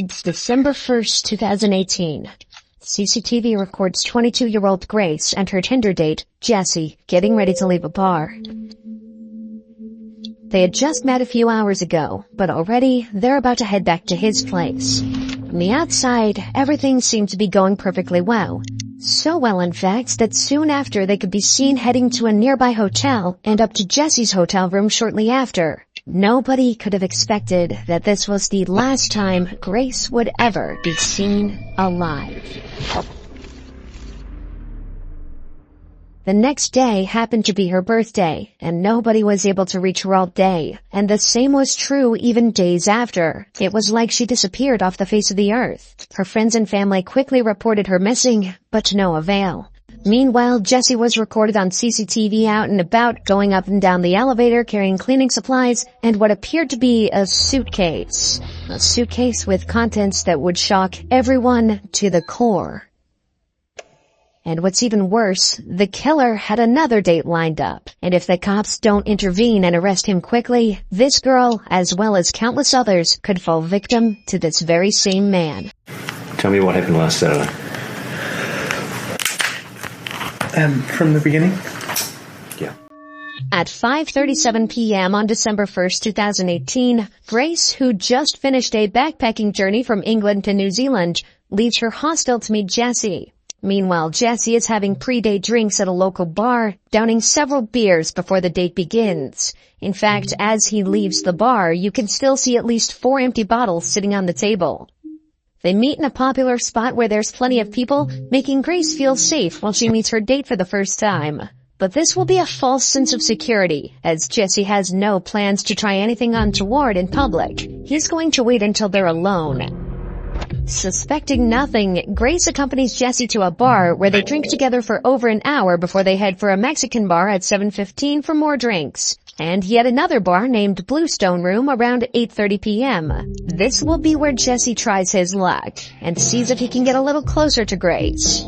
It's December 1st, 2018. CCTV records 22-year-old Grace and her Tinder date, Jesse, getting ready to leave a bar. They had just met a few hours ago, but already they're about to head back to his place. On the outside, everything seemed to be going perfectly well. So well, in fact, that soon after they could be seen heading to a nearby hotel and up to Jesse's hotel room shortly after. Nobody could have expected that this was the last time Grace would ever be seen alive. The next day happened to be her birthday, and nobody was able to reach her all day. And the same was true even days after. It was like she disappeared off the face of the earth. Her friends and family quickly reported her missing, but to no avail. Meanwhile, Jesse was recorded on CCTV out and about, going up and down the elevator, carrying cleaning supplies, and what appeared to be a suitcase. A suitcase with contents that would shock everyone to the core. And what's even worse, the killer had another date lined up. And if the cops don't intervene and arrest him quickly, this girl, as well as countless others, could fall victim to this very same man. Tell me what happened last Saturday. From the beginning? Yeah. At 5:37 p.m. on December 1st, 2018, Grace, who just finished a backpacking journey from England to New Zealand, leaves her hostel to meet Jesse. Meanwhile, Jesse is having pre-date drinks at a local bar, downing several beers before the date begins. In fact, as he leaves the bar, you can still see at least 4 empty bottles sitting on the table. They meet in a popular spot where there's plenty of people, making Grace feel safe while she meets her date for the first time. But this will be a false sense of security, as Jesse has no plans to try anything untoward in public. He's going to wait until they're alone. Suspecting nothing, Grace accompanies Jesse to a bar where they drink together for over an hour before they head for a Mexican bar at 7:15 for more drinks. And yet another bar named Bluestone Room around 8:30 p.m. This will be where Jesse tries his luck and sees if he can get a little closer to Grace.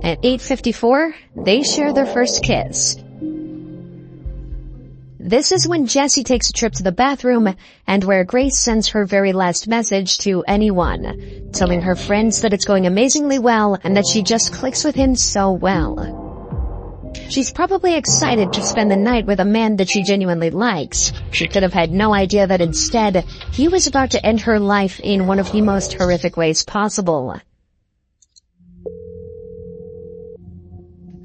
At 8:54, they share their first kiss. This is when Jesse takes a trip to the bathroom and where Grace sends her very last message to anyone, telling her friends that it's going amazingly well and that she just clicks with him so well. She's probably excited to spend the night with a man that she genuinely likes. She could have had no idea that instead, he was about to end her life in one of the most horrific ways possible.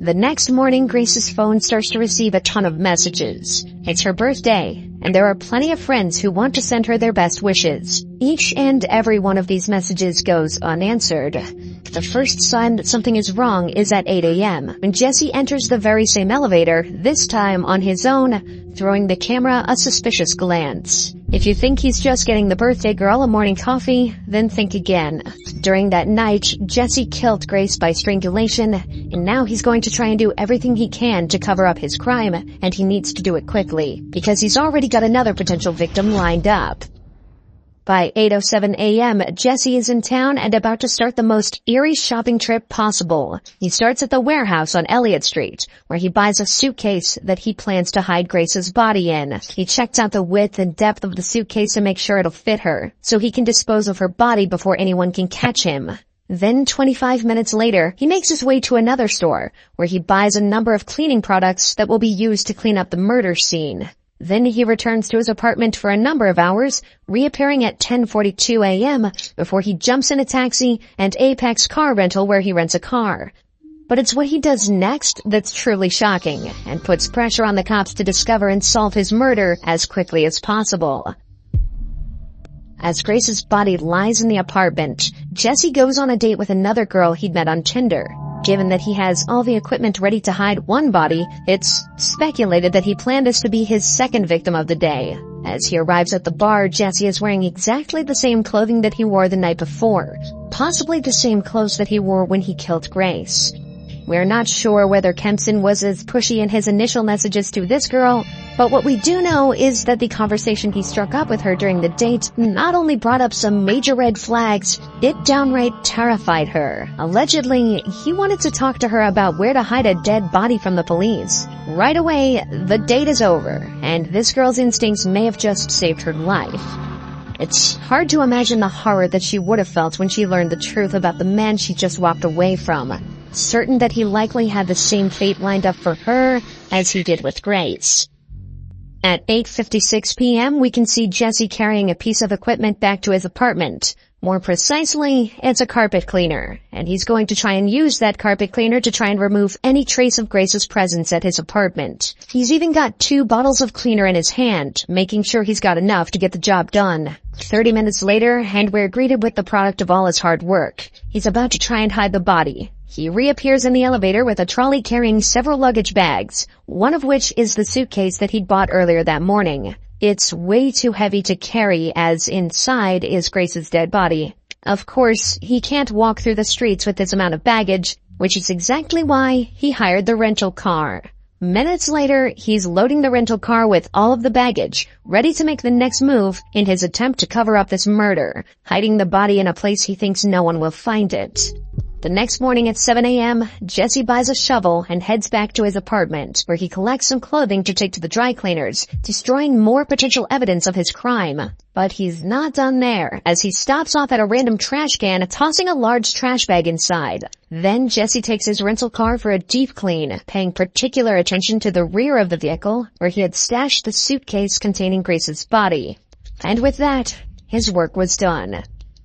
The next morning, Grace's phone starts to receive a ton of messages. It's her birthday, and there are plenty of friends who want to send her their best wishes. Each and every one of these messages goes unanswered. The first sign that something is wrong is at 8 a.m. when Jesse enters the very same elevator, this time on his own, throwing the camera a suspicious glance. If you think he's just getting the birthday girl a morning coffee, then think again. During that night, Jesse killed Grace by strangulation, and now he's going to try and do everything he can to cover up his crime, and he needs to do it quickly, because he's already got another potential victim lined up. By 8:07 a.m., Jesse is in town and about to start the most eerie shopping trip possible. He starts at the warehouse on Elliott Street, where he buys a suitcase that he plans to hide Grace's body in. He checks out the width and depth of the suitcase to make sure it'll fit her, so he can dispose of her body before anyone can catch him. Then 25 minutes later, he makes his way to another store, where he buys a number of cleaning products that will be used to clean up the murder scene. Then he returns to his apartment for a number of hours, reappearing at 10:42 a.m. before he jumps in a taxi and Apex car rental where he rents a car. But it's what he does next that's truly shocking and puts pressure on the cops to discover and solve his murder as quickly as possible. As Grace's body lies in the apartment, Jesse goes on a date with another girl he'd met on Tinder. Given that he has all the equipment ready to hide one body, it's speculated that he planned this to be his second victim of the day. As he arrives at the bar, Jesse is wearing exactly the same clothing that he wore the night before, possibly the same clothes that he wore when he killed Grace. We're not sure whether Kempson was as pushy in his initial messages to this girl, but what we do know is that the conversation he struck up with her during the date not only brought up some major red flags, it downright terrified her. Allegedly, he wanted to talk to her about where to hide a dead body from the police. Right away, the date is over, and this girl's instincts may have just saved her life. It's hard to imagine the horror that she would have felt when she learned the truth about the man she just walked away from, certain that he likely had the same fate lined up for her as he did with Grace. At 8:56 p.m., we can see Jesse carrying a piece of equipment back to his apartment. More precisely, it's a carpet cleaner, and he's going to try and use that carpet cleaner to try and remove any trace of Grace's presence at his apartment. He's even got 2 bottles of cleaner in his hand, making sure he's got enough to get the job done. 30 minutes later, and we're greeted with the product of all his hard work. He's about to try and hide the body. He reappears in the elevator with a trolley carrying several luggage bags, one of which is the suitcase that he'd bought earlier that morning. It's way too heavy to carry, as inside is Grace's dead body. Of course, he can't walk through the streets with this amount of baggage, which is exactly why he hired the rental car. Minutes later, he's loading the rental car with all of the baggage, ready to make the next move in his attempt to cover up this murder, hiding the body in a place he thinks no one will find it. The next morning at 7 a.m., Jesse buys a shovel and heads back to his apartment, where he collects some clothing to take to the dry cleaners, destroying more potential evidence of his crime. But he's not done there, as he stops off at a random trash can, tossing a large trash bag inside. Then Jesse takes his rental car for a deep clean, paying particular attention to the rear of the vehicle, where he had stashed the suitcase containing Grace's body. And with that, his work was done.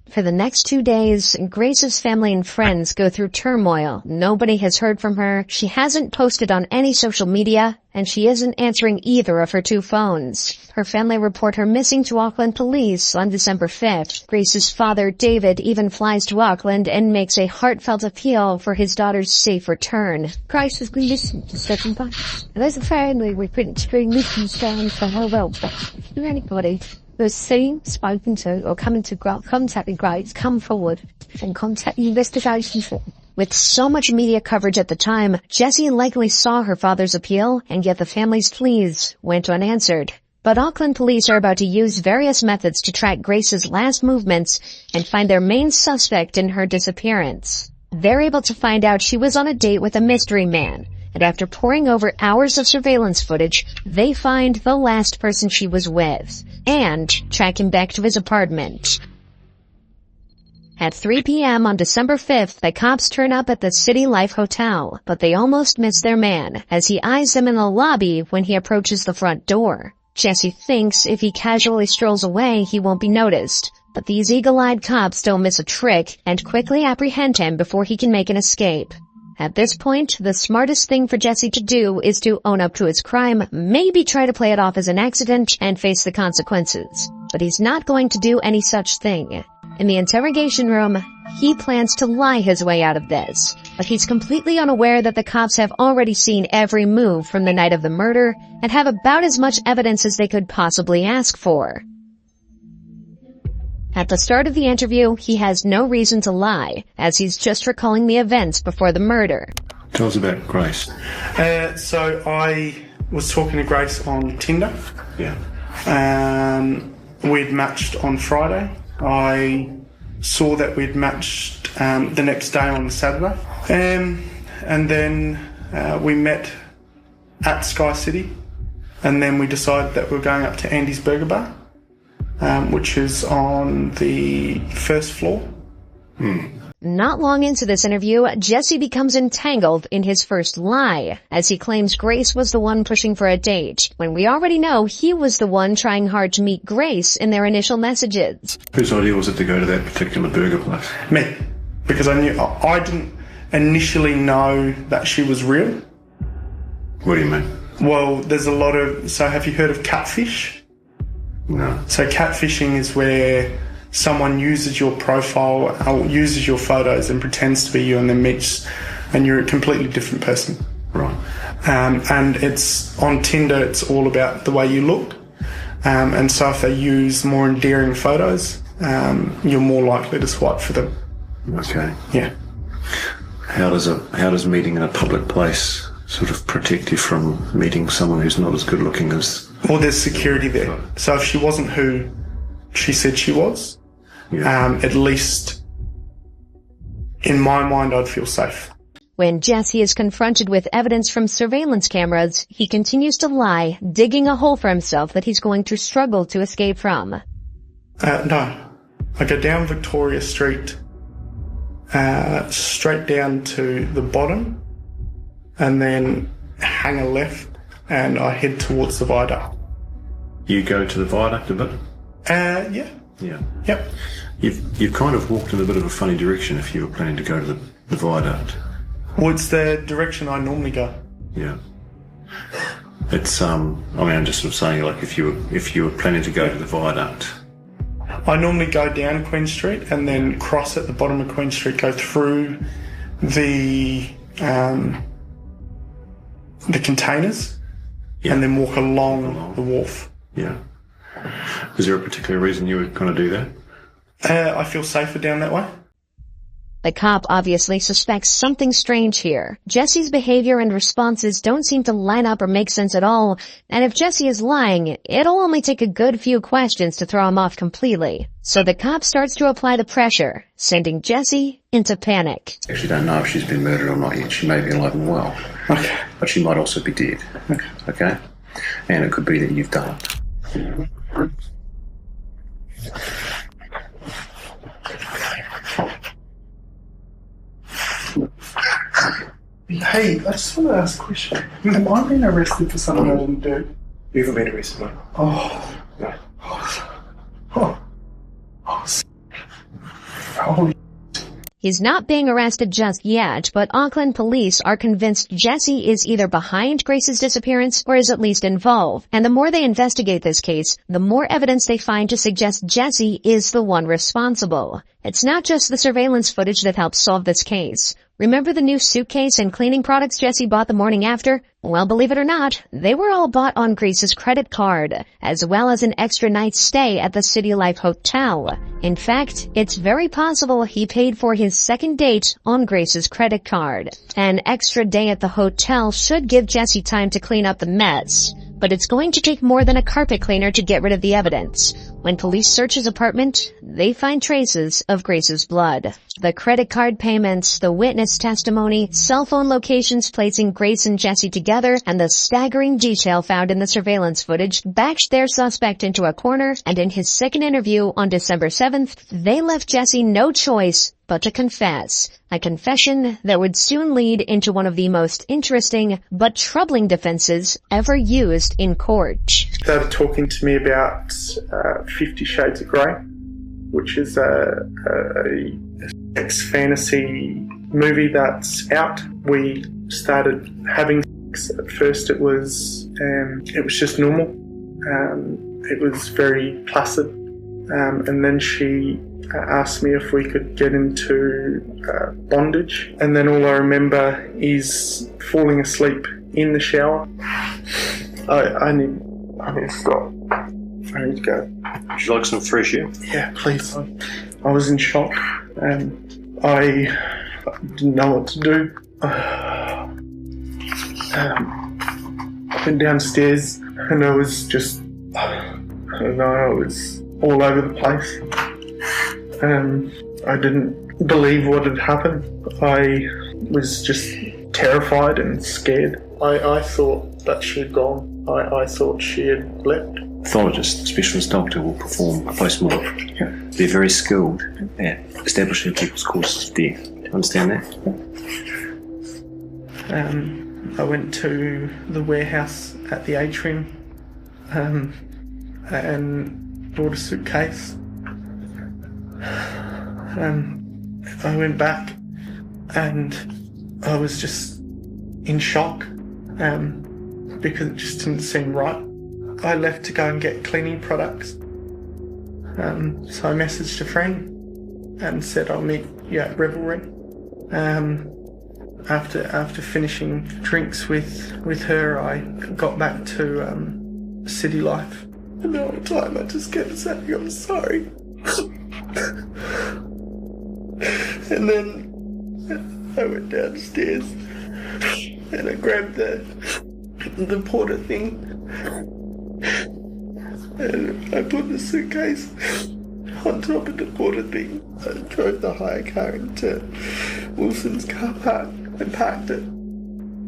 For the next 2 days, Grace's family and friends go through turmoil. Nobody has heard from her, she hasn't posted on any social media, and she isn't answering either of her 2 phones. Her family report her missing to Auckland police on December 5th. Grace's father, David, even flies to Auckland and makes a heartfelt appeal for his daughter's safe return. Grace has been listened to 7 times, and as a family we've been extremely concerned for her welfare. If anybody who's seen, spoken to, or come into contact with Grace, come forward and contact the investigation firm. With so much media coverage at the time, Jessie likely saw her father's appeal, and yet the family's pleas went unanswered. But Auckland police are about to use various methods to track Grace's last movements and find their main suspect in her disappearance. They're able to find out she was on a date with a mystery man, and after poring over hours of surveillance footage, they find the last person she was with, and track him back to his apartment. At 3 p.m. on December 5th, the cops turn up at the City Life Hotel, but they almost miss their man, as he eyes them in the lobby when he approaches the front door. Jesse thinks if he casually strolls away, he won't be noticed, but these eagle-eyed cops don't miss a trick and quickly apprehend him before he can make an escape. At this point, the smartest thing for Jesse to do is to own up to his crime, maybe try to play it off as an accident and face the consequences. But he's not going to do any such thing. In the interrogation room, he plans to lie his way out of this, but he's completely unaware that the cops have already seen every move from the night of the murder and have about as much evidence as they could possibly ask for. At the start of the interview, he has no reason to lie, as he's just recalling the events before the murder. Tell us about Grace. So I was talking to Grace on Tinder. Yeah. We'd matched on Friday. I saw that we'd matched the next day on Saturday. And then we met at Sky City. And then we decided that we were going up to Andy's Burger Bar, which is on the first floor. Not long into this interview, Jesse becomes entangled in his first lie, as he claims Grace was the one pushing for a date, when we already know he was the one trying hard to meet Grace in their initial messages. Whose idea was it to go to that particular burger place? Me. Because I didn't initially know that she was real. What do you mean? Well, there's a lot of... So have you heard of catfish? No. So catfishing is where someone uses your profile, or uses your photos and pretends to be you and then meets, and you're a completely different person. Right. And it's on Tinder, it's all about the way you look. And so if they use more endearing photos, you're more likely to swipe for them. Okay. Yeah. How does meeting in a public place sort of protect you from meeting someone who's not as good looking as... Well, there's security there. So if she wasn't who she said she was, at least in my mind, I'd feel safe. When Jesse is confronted with evidence from surveillance cameras, he continues to lie, digging a hole for himself that he's going to struggle to escape from. No. I go down Victoria Street, straight down to the bottom, and then hang a left, and I head towards the viaduct. You go to the viaduct a bit? Yeah. Yeah. Yep. You've kind of walked in a bit of a funny direction if you were planning to go to the viaduct. Well, it's the direction I normally go. Yeah. It's I'm just sort of saying, like, if you were planning to go to the viaduct. I normally go down Queen Street and then cross at the bottom of Queen Street, go through the containers, Yeah. and then walk along the wharf. Yeah. Is there a particular reason you would kind of do that? I feel safer down that way. The cop obviously suspects something strange here. Jesse's behavior and responses don't seem to line up or make sense at all, and if Jesse is lying, it'll only take a good few questions to throw him off completely. So the cop starts to apply the pressure, sending Jesse into panic. Actually don't know if she's been murdered or not yet. She may be alive and well. Okay. But she might also be dead. Okay? And it could be that you've done it. Hey, I just want to ask a question. Am I being arrested for something I didn't do? You haven't been arrested, mate. Oh. No. Oh. Holy. He's not being arrested just yet, but Auckland police are convinced Jesse is either behind Grace's disappearance or is at least involved. And the more they investigate this case, the more evidence they find to suggest Jesse is the one responsible. It's not just the surveillance footage that helps solve this case. Remember the new suitcase and cleaning products Jesse bought the morning after? Well, believe it or not, they were all bought on Grace's credit card, as well as an extra night's stay at the City Life Hotel. In fact, it's very possible he paid for his second date on Grace's credit card. An extra day at the hotel should give Jesse time to clean up the mess, but it's going to take more than a carpet cleaner to get rid of the evidence. When police search his apartment, they find traces of Grace's blood. The credit card payments, the witness testimony, cell phone locations placing Grace and Jesse together, and the staggering detail found in the surveillance footage backed their suspect into a corner, and in his second interview on December 7th, they left Jesse no choice but to confess. A confession that would soon lead into one of the most interesting but troubling defenses ever used in court. Started talking to me about 50 Shades of Grey, which is a sex fantasy movie that's out. We started having sex. At first it was just normal. It was very placid. And then she asked me if we could get into bondage. And then all I remember is falling asleep in the shower. I need to stop. I need to go. Would you like some fresh air? Yeah, please. I was in shock and I didn't know what to do. I went downstairs and I was just, I don't know, I was all over the place. I didn't believe what had happened. I was just terrified and scared. I thought that she had gone. I thought she had left. Pathologist, specialist doctor will perform a post-mortem. Yeah. They're very skilled at establishing people's causes of death. Do you understand that? I went to the warehouse at the atrium and bought a suitcase. I went back and I was just in shock because it just didn't seem right. I left to go and get cleaning products. So I messaged a friend and said I'll meet you at Revelry. After finishing drinks with her, I got back to City Life. And the whole time I just kept saying I'm sorry. And then I went downstairs and I grabbed the porter thing and I put the suitcase on top of the porter thing. I drove the hire car into Wilson's car park and parked it.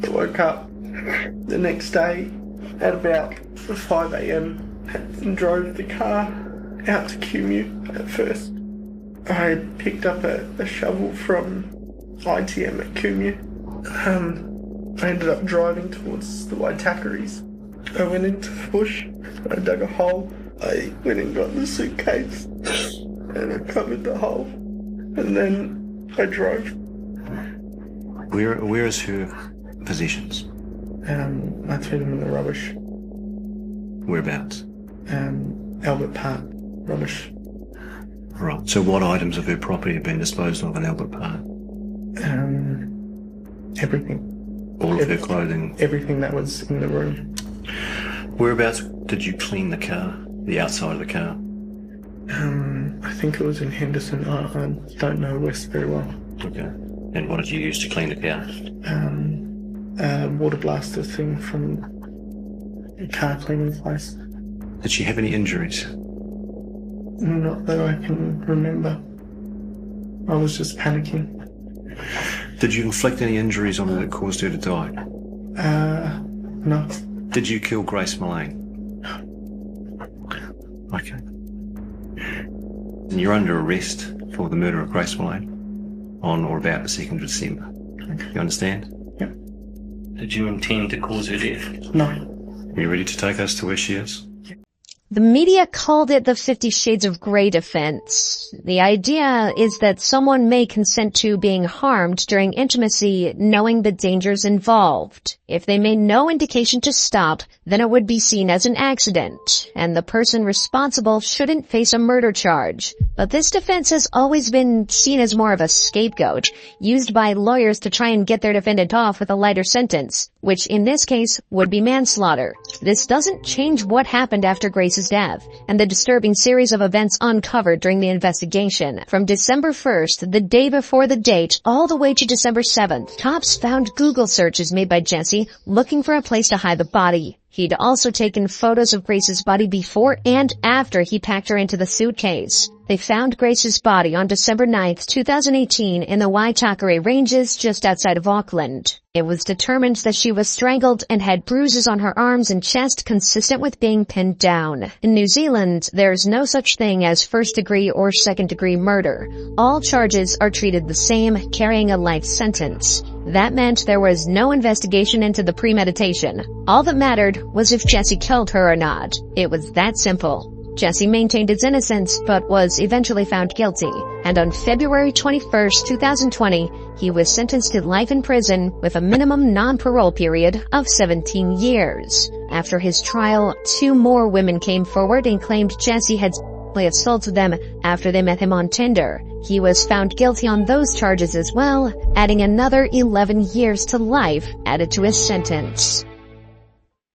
I woke up the next day at about 5 a.m. and drove the car out to Cumu at first. I picked up a shovel from ITM at Cumu. I ended up driving towards the Waitakaries. I went into the bush, I dug a hole, I went and got the suitcase and I covered the hole, and then I drove. Where is her possessions? I threw them in the rubbish. Whereabouts? Albert Park rubbish. Right. So what items of her property have been disposed of in Albert Park? Everything. All of her clothing? Everything that was in the room. Whereabouts did you clean the car? The outside of the car? I think it was in Henderson. I don't know West very well. Okay. And what did you use to clean the car? A water blaster thing from a car cleaning place. Did she have any injuries? Not that I can remember. I was just panicking. Did you inflict any injuries on her that caused her to die? No. Did you kill Grace Mullane? Okay. And you're under arrest for the murder of Grace Mullane on or about the 2nd of December. Okay. You understand? Yep. Did you intend to cause her death? No. Are you ready to take us to where she is? The media called it the 50 Shades of Grey defense. The idea is that someone may consent to being harmed during intimacy knowing the dangers involved. If they made no indication to stop, then it would be seen as an accident, and the person responsible shouldn't face a murder charge. But this defense has always been seen as more of a scapegoat, used by lawyers to try and get their defendant off with a lighter sentence, which in this case would be manslaughter. This doesn't change what happened after Grace's death, and the disturbing series of events uncovered during the investigation. From December 1st, the day before the date, all the way to December 7th, cops found Google searches made by Jesse looking for a place to hide the body. He'd also taken photos of Grace's body before and after he packed her into the suitcase. They found Grace's body on December 9th, 2018 in the Waitakere Ranges just outside of Auckland. It was determined that she was strangled and had bruises on her arms and chest consistent with being pinned down. In New Zealand, there's no such thing as first-degree or second-degree murder. All charges are treated the same, carrying a life sentence. That meant there was no investigation into the premeditation. All that mattered was if Jesse killed her or not. It was that simple. Jesse maintained his innocence, but was eventually found guilty. And on February 21st, 2020, he was sentenced to life in prison with a minimum non-parole period of 17 years. After his trial, 2 more women came forward and claimed Jesse had assaulted them after they met him on Tinder. He was found guilty on those charges as well, adding another 11 years to life added to his sentence.